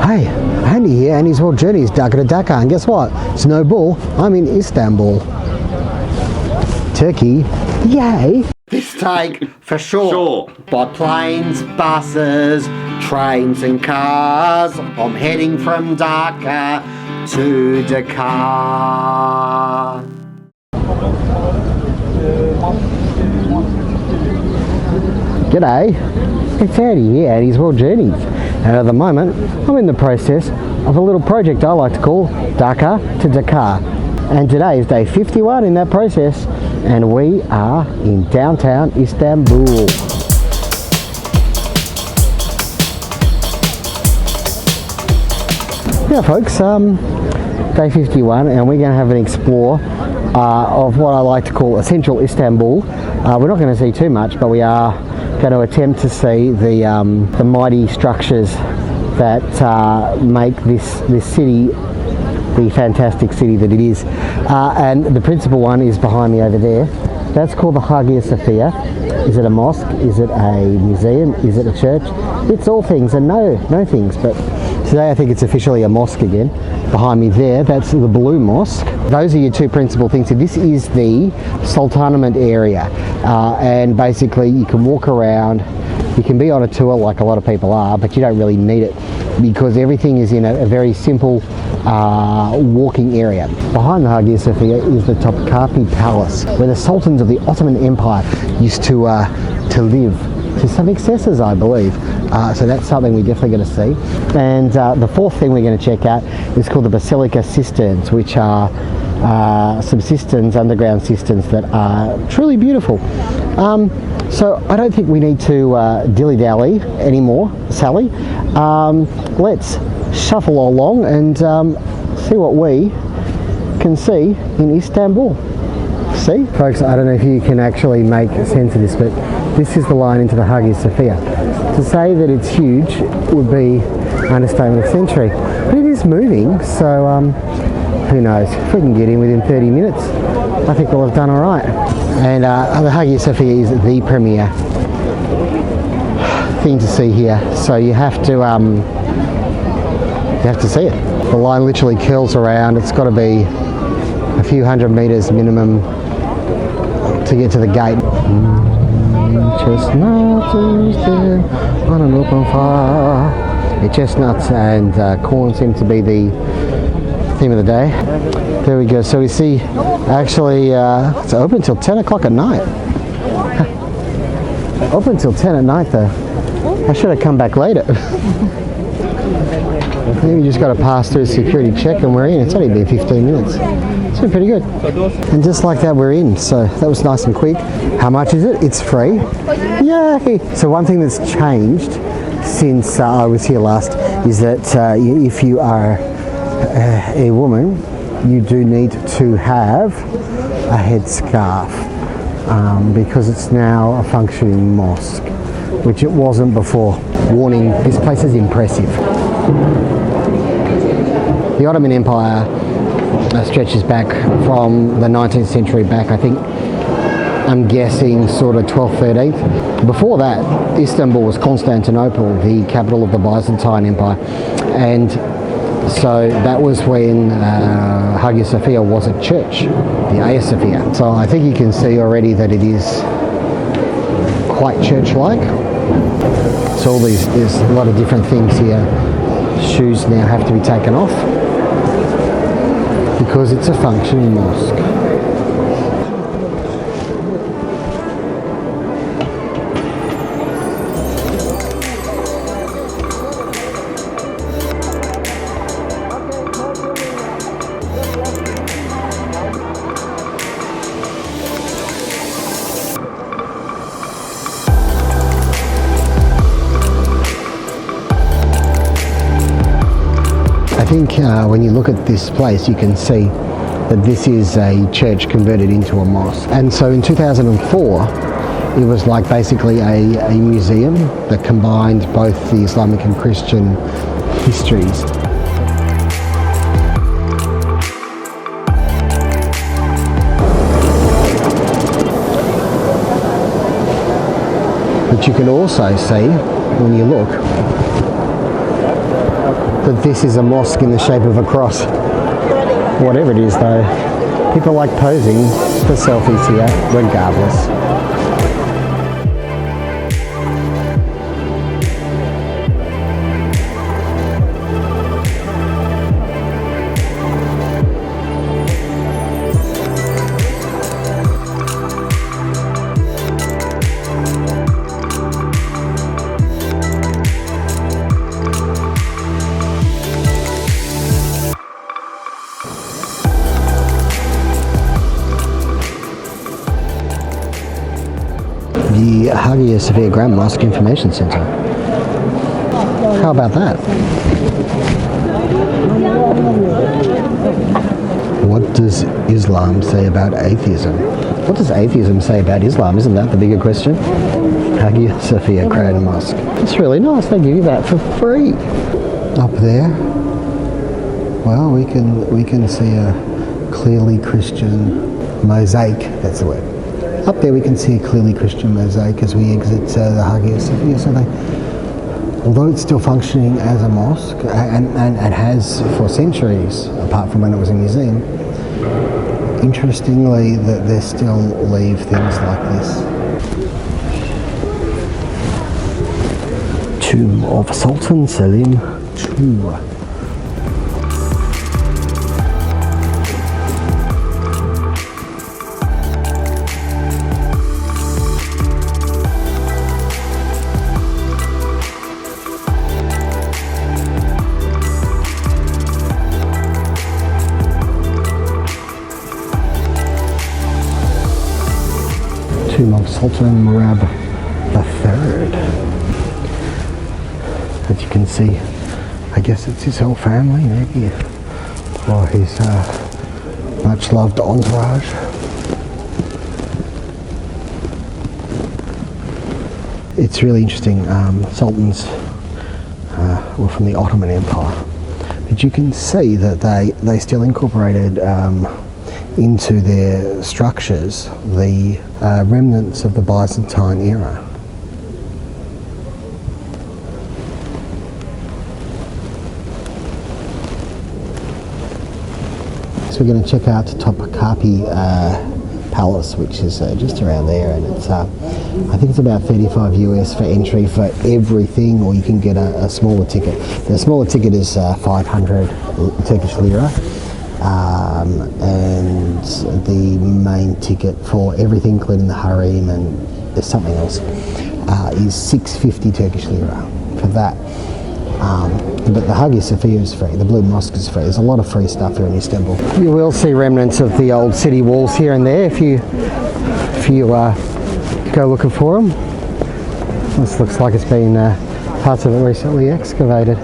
Hey, Andy here, Andy's World Journeys, Dhaka to Dakar, and guess what? It's no bull, I'm in Istanbul. Turkey, yay! This take for sure. By planes, buses, trains and cars, I'm heading from Dhaka to Dakar. G'day, it's Andy here, Andy's World Journeys. And at the moment, I'm in the process of a little project I like to call Dhaka to Dakar. And today is day 51 in that process, and we are in downtown Istanbul. Yeah folks, day 51, and we're going to have an explore of what I like to call essential Istanbul. We're not going to see too much, but we are going to attempt to see the mighty structures that make this city the fantastic city that it is. And the principal one is behind me over there. That's called the Hagia Sofia. Is it a mosque? Is it a museum? Is it a church? It's all things and no things, but today I think it's officially a mosque again. Behind me there, that's the Blue Mosque. Those are your two principal things. So this is the Sultanahmet area, and basically you can walk around, you can be on a tour like a lot of people are, but you don't really need it because everything is in a very simple walking area. Behind the Hagia Sofia is the Topkapi Palace, where the sultans of the Ottoman Empire used to live, to some excesses I believe. So that's something we're definitely going to see. And the fourth thing we're going to check out is called the Basilica Cisterns, which are some cisterns, underground cisterns that are truly beautiful. So I don't think we need to dilly-dally anymore, Sally. Let's shuffle along and see what we can see in Istanbul. See? Folks, I don't know if you can actually make sense of this, but this is the line into the Hagia Sofia. To say that it's huge would be an understatement of the century. But it is moving, so who knows? If we can get in within 30 minutes, I think we'll have done all right. And the Hagia Sofia is the premier thing to see here, so you have to see it. The line literally curls around. It's got to be a few hundred meters minimum to get to the gate. Chestnuts there on an open fire. Yeah, chestnuts and corn seem to be the theme of the day. There we go. So we see, actually, it's open till 10 o'clock at night. Open till 10 at night though. I should have come back later. I think we just got to pass through a security check and we're in. It's only been 15 minutes. It's been pretty good. And just like that, we're in. So that was nice and quick. How much is it? It's free. Yay! So one thing that's changed since I was here last is that if you are a woman, you do need to have a headscarf because it's now a functioning mosque, which it wasn't before. Warning, this place is impressive. The Ottoman Empire stretches back from the 19th century back, I think, I'm guessing sort of 12th, 13th. Before that, Istanbul was Constantinople, the capital of the Byzantine Empire, and so that was when Hagia Sophia was a church, the Hagia Sophia. So I think you can see already that it is quite church-like. So there's a lot of different things here. Shoes now have to be taken off because it's a functioning mosque. I think when you look at this place, you can see that this is a church converted into a mosque. And so in 2004, it was like basically a museum that combined both the Islamic and Christian histories. But you can also see, when you look, that this is a mosque in the shape of a cross. Whatever it is though, people like posing for selfies here, regardless. The Hagia Sofia Grand Mosque Information Centre. How about that? What does Islam say about atheism? What does atheism say about Islam? Isn't that the bigger question? Hagia Sofia Grand Mosque. It's really nice. They give you that for free. Up there, well, we can see a clearly Christian mosaic. That's the word. Up there we can see a clearly Christian mosaic as we exit the Hagia Sofia. So although it's still functioning as a mosque and has for centuries, apart from when it was a museum, interestingly that they still leave things like this. Tomb of Sultan Selim II. Tomb of Sultan Murad III. As you can see, I guess it's his whole family, maybe, or his much loved entourage. It's really interesting. Sultans were from the Ottoman Empire, but you can see that they still incorporated into their structures the remnants of the Byzantine era. So we're going to check out Topkapi Palace, which is just around there, and it's I think it's about $35 US for entry for everything, or you can get a smaller ticket. The smaller ticket is 500 Turkish lira. And the main ticket for everything, including the harem and there's something else, is 650 Turkish lira for that. But the Hagia Sofia is free, the Blue Mosque is free. There's a lot of free stuff here in Istanbul. You will see remnants of the old city walls here and there if you go looking for them. This looks like it's been parts of it recently excavated.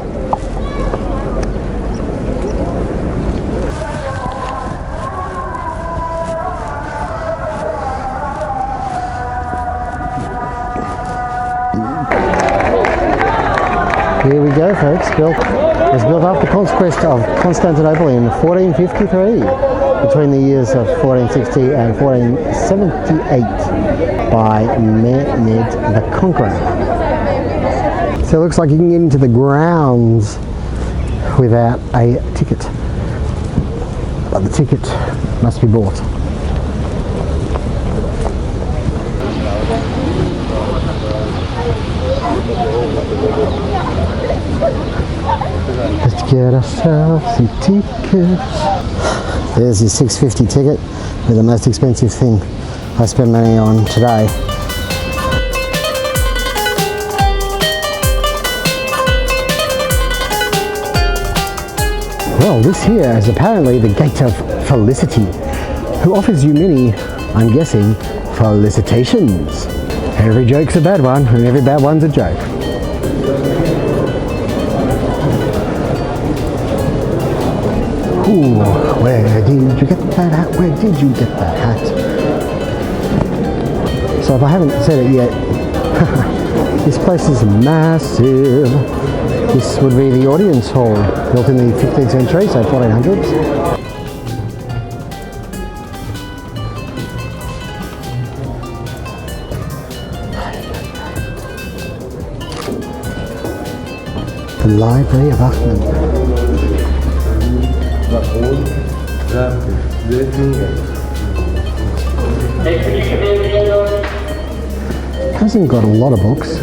Here we go, folks. It was built after the conquest of Constantinople in 1453, between the years of 1460 and 1478 by Mehmed the Conqueror. So it looks like you can get into the grounds without a ticket, but the ticket must be bought. Let's get ourselves some tickets. There's your $6.50 ticket with the most expensive thing I spent money on today. Well, this here is apparently the Gate of Felicity, who offers you many, I'm guessing, felicitations. Every joke's a bad one, and every bad one's a joke. Ooh, where did you get that hat? Where did you get that hat? So if I haven't said it yet, this place is massive. This would be the audience hall, built in the 15th century, so 1400s. The Library of Ahmed. Hasn't got a lot of books.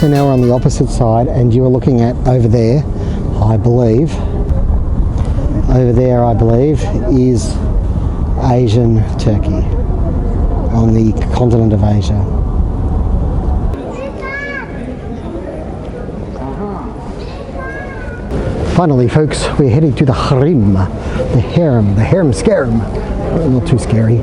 So now we're on the opposite side, and you are looking at over there, I believe, is Asian Turkey, on the continent of Asia. Finally folks, we're heading to the harem, the harem scarum. Not too scary.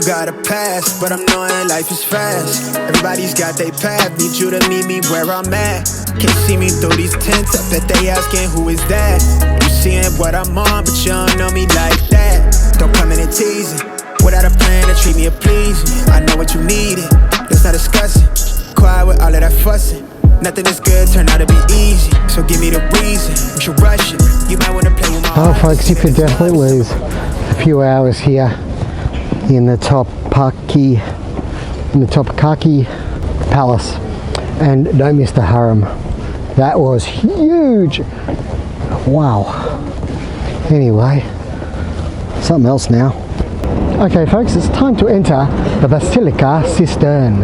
Got a pass, but I'm knowing life is fast. Everybody's got their path, need you to meet me where I'm at. Can't see me through these tents, I bet they asking who is that. You seeing what I'm on, but you don't know me like that. Don't come in and tease it, without a plan to treat me a please. I know what you needed, let's not discuss it. Quiet with all of that fussing, nothing is good turned out to be easy. So give me the reason, we should rush it. You might want to play with my Oh folks, you could definitely lose a few hours here in the Topkapi Palace, and don't miss the harem. That was huge. Wow. Anyway, something else now. Okay folks, it's time to enter the Basilica Cistern,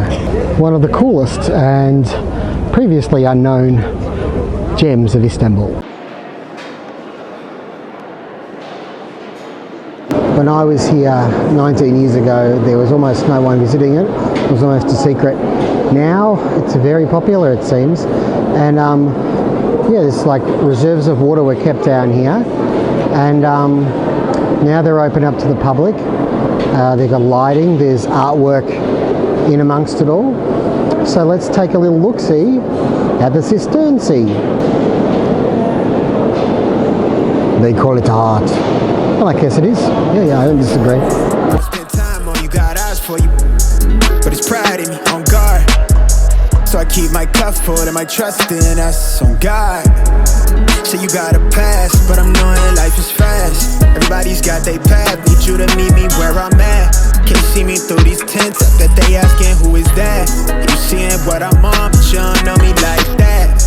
one of the coolest and previously unknown gems of Istanbul. When I was here 19 years ago, there was almost no one visiting it. It was almost a secret. Now it's very popular, it seems. And yeah, there's like reserves of water were kept down here. And now they're open up to the public. They've got lighting, there's artwork in amongst it all. So let's take a little look-see at the Cistern Sea. They call it art. Well, I guess it is. Yeah, I don't disagree. Spend time on you, got eyes for you, but it's pride in me, on guard. So I keep my cup full and my trust in us, on God. So you got a pass, but I'm knowing life is fast. Everybody's got their path, need you to meet me where I'm at. Can't see me through these tents, I bet they asking who is that. You seeing what I'm on, but you don't know me like that.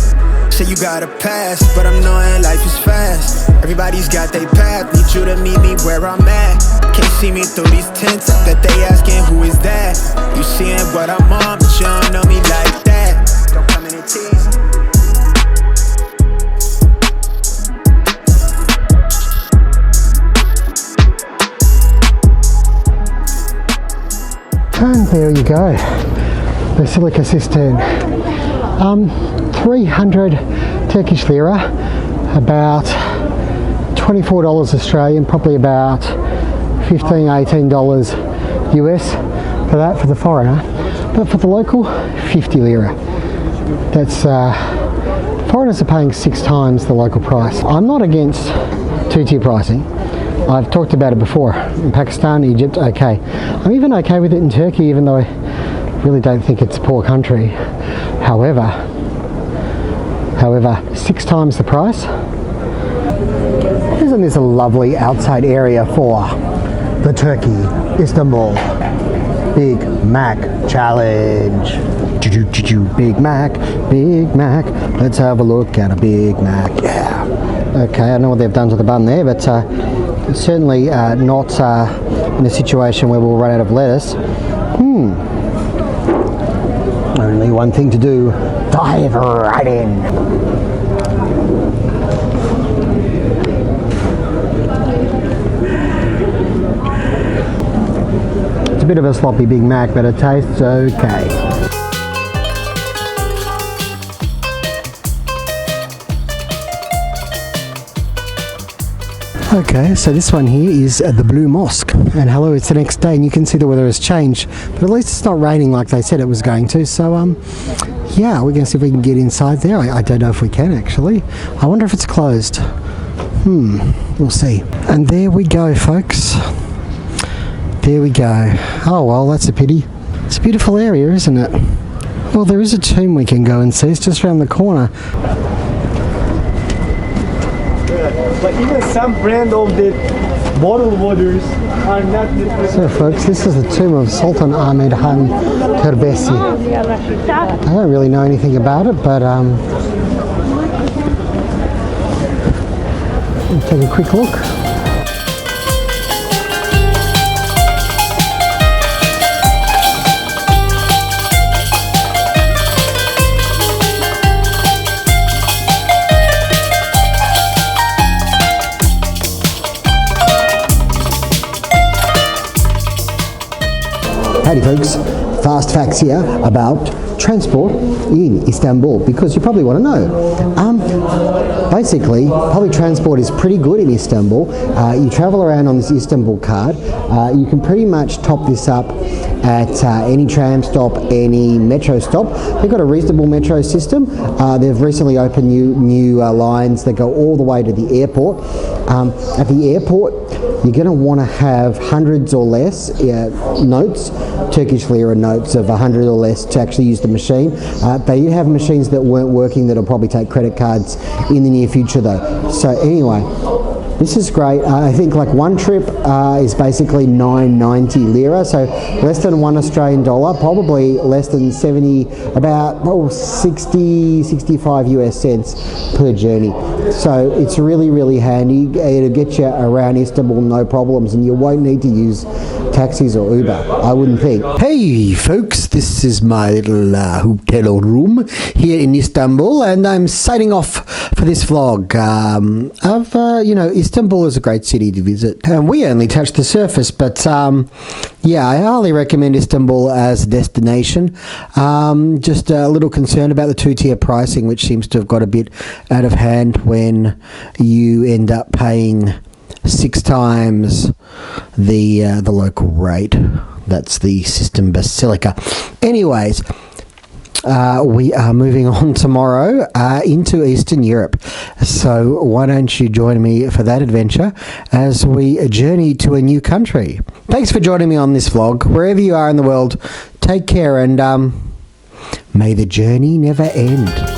So you got a pass, but I'm knowing life is fast. Everybody's got their path, need you to meet me where I'm at. Can't see me through these tents, I bet they asking who is that. You seeing what I'm on, but you don't know me like that. Don't come in and tease. And there you go, Basilica Cistern. 300 Turkish lira, about $24 Australian, probably about $15–18 US for that, for the foreigner. But for the local, 50 lira. That's, foreigners are paying 6 times the local price. I'm not against two-tier pricing. I've talked about it before. In Pakistan, Egypt, okay. I'm even okay with it in Turkey, even though I really don't think it's a poor country. However, 6 times the price. Isn't this a lovely outside area for the Turkey Istanbul Big Mac Challenge? Big Mac, Big Mac. Let's have a look at a Big Mac. Yeah. Okay, I don't know what they've done to the bun there, but it's certainly not in a situation where we'll run out of lettuce. Only one thing to do. Dive right in. It's a bit of a sloppy Big Mac, but it tastes okay. Okay, so this one here is the Blue Mosque, and hello, it's the next day and you can see the weather has changed, but at least it's not raining like they said it was going to, so yeah, we're going to see if we can get inside there. I don't know if we can actually. I wonder if it's closed. We'll see. And there we go, folks. There we go. Oh well, that's a pity. It's a beautiful area, isn't it? Well, there is a tomb we can go and see, it's just around the corner. But even some brand of the bottled waters are not the... So folks, this is the tomb of Sultan Ahmed Han Turbesi. I don't really know anything about it, but we'll take a quick look. Howdy folks, fast facts here about transport in Istanbul, because you probably want to know. Basically, public transport is pretty good in Istanbul. You travel around on this Istanbul card. You can pretty much top this up at any tram stop, any metro stop. They've got a reasonable metro system. They've recently opened new lines that go all the way to the airport. At the airport, you're going to want to have hundreds or less notes, Turkish lira notes of 100 or less to actually use the machine. They do have machines that weren't working that'll probably take credit cards in the near future though. So anyway, this is great. I think like one trip is basically 990 lira, so less than $1 Australian, probably less than 70, about 65 US cents per journey. So it's really, really handy. It'll get you around Istanbul no problems, and you won't need to use taxis or Uber, I wouldn't think. Hey folks, this is my little hotel room here in Istanbul, and I'm signing off for this vlog. You know, Istanbul is a great city to visit, and we only touched the surface, but yeah, I highly recommend Istanbul as a destination. Just a little concerned about the two-tier pricing, which seems to have got a bit out of hand when you end up paying 6 times the local rate. That's the Cistern Basilica. Anyways, we are moving on tomorrow into Eastern Europe. So why don't you join me for that adventure as we journey to a new country. Thanks for joining me on this vlog. Wherever you are in the world, take care and may the journey never end.